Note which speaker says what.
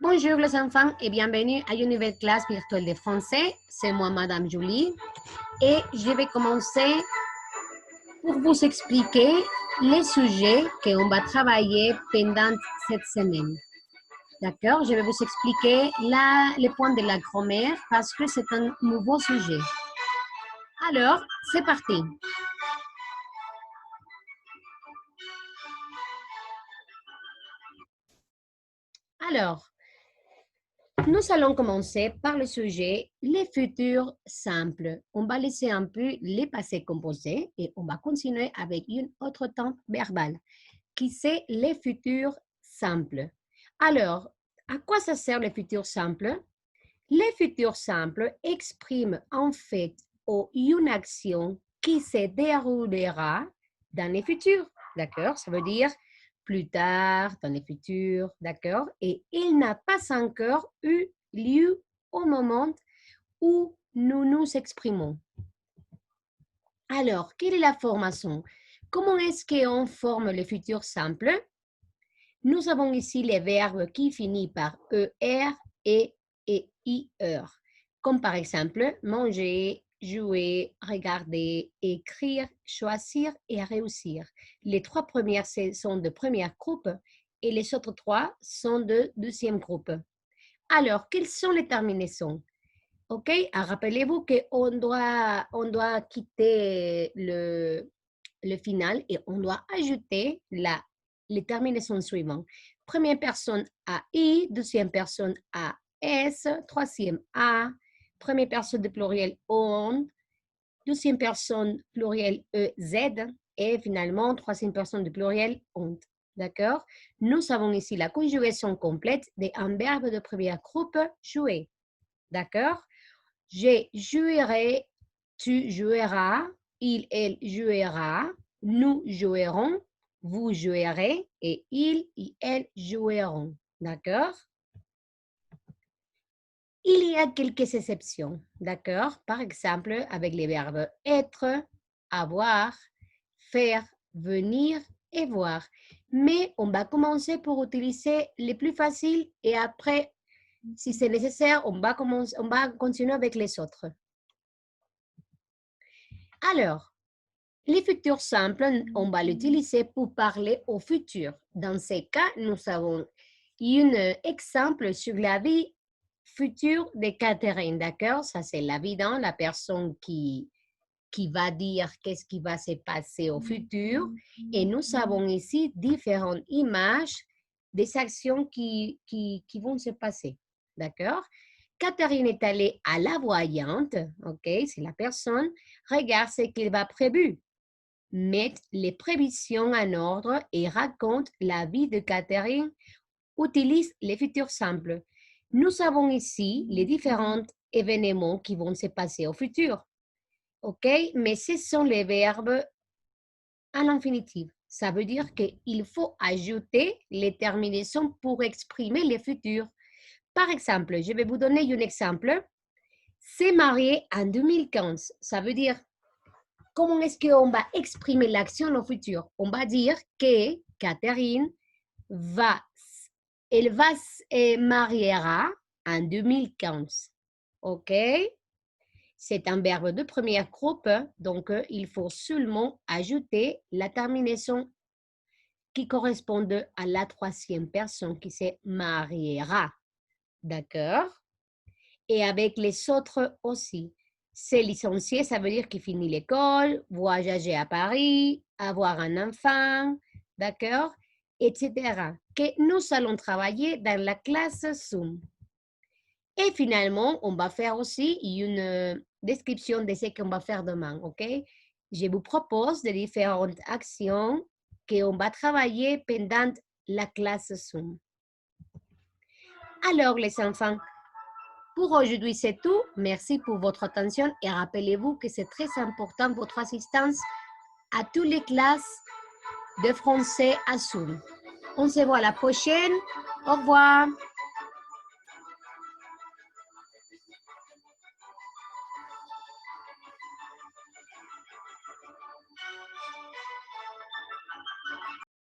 Speaker 1: Bonjour les enfants et bienvenue à une nouvelle classe virtuelle de français. C'est moi, Madame Julie, et je vais commencer pour vous expliquer les sujets qu'on va travailler pendant cette semaine. D'accord? Je vais vous expliquer les points de la grammaire parce que c'est un nouveau sujet. Alors, c'est parti. Alors, nous allons commencer par le sujet les futurs simples. On va laisser un peu les passés composés et on va continuer avec une autre temps verbal qui c'est les futurs simples. Alors, à quoi ça sert les futurs simples? Les futurs simples expriment en fait une action qui se déroulera dans les futurs. D'accord? Ça veut dire plus tard, dans les futurs, d'accord? Et il n'a pas encore eu lieu au moment où nous nous exprimons. Alors, quelle est la formation? Comment est-ce qu'on forme le futur simple? Nous avons ici les verbes qui finissent par ER et IR, comme par exemple manger, jouer, regarder, écrire, choisir et réussir. Les trois premières sont de première groupe et les autres trois sont de deuxième groupe. Alors, quelles sont les terminaisons? OK, rappelez-vous qu'on doit quitter le final et on doit ajouter les terminaisons suivantes. Première personne AI, deuxième personne AS, troisième A, première personne de pluriel on, deuxième personne pluriel EZ et finalement troisième personne de pluriel ont. D'accord? Nous avons ici la conjugaison complète d'un verbe de premier groupe jouer. D'accord? Je jouerai, tu joueras, il, elle jouera, nous jouerons, vous jouerez et il et elle joueront. D'accord? Il y a quelques exceptions. D'accord? Par exemple, avec les verbes être, avoir, faire, venir et voir. Mais on va commencer pour utiliser les plus faciles et après, si c'est nécessaire, on va continuer avec les autres. Alors, les futurs simples, on va l'utiliser pour parler au futur. Dans ces cas, nous avons un exemple sur la vie future de Catherine, d'accord? Ça, c'est l'évident, la personne qui va dire qu'est-ce qui va se passer au futur. Et nous avons ici différentes images des actions qui vont se passer, d'accord? Catherine est allée à la voyante, ok? C'est la personne, regarde ce qu'il va prévu. Met les prévisions en ordre et raconte la vie de Catherine. Utilise les futurs simples. Nous avons ici les différents événements qui vont se passer au futur. OK? Mais ce sont les verbes à l'infinitif. Ça veut dire qu'il faut ajouter les terminaisons pour exprimer les futurs. Par exemple, je vais vous donner un exemple. S'est marié en 2015. Ça veut dire, comment est-ce qu'on va exprimer l'action au futur? On va dire que Catherine elle va se mariera en 2015. OK? C'est un verbe de premier groupe, donc il faut seulement ajouter la terminaison qui correspond à la troisième personne qui se mariera. D'accord? Et avec les autres aussi. Se licencier, ça veut dire qu'il finit l'école, voyager à Paris, avoir un enfant, d'accord? Etc. Que nous allons travailler dans la classe Zoom. Et finalement, on va faire aussi une description de ce qu'on va faire demain, OK? Je vous propose des différentes actions qu'on va travailler pendant la classe Zoom. Alors, les enfants, pour aujourd'hui, c'est tout. Merci pour votre attention et rappelez-vous que c'est très important votre assistance à toutes les classes de français à Zoom. On se voit à la prochaine. Au revoir.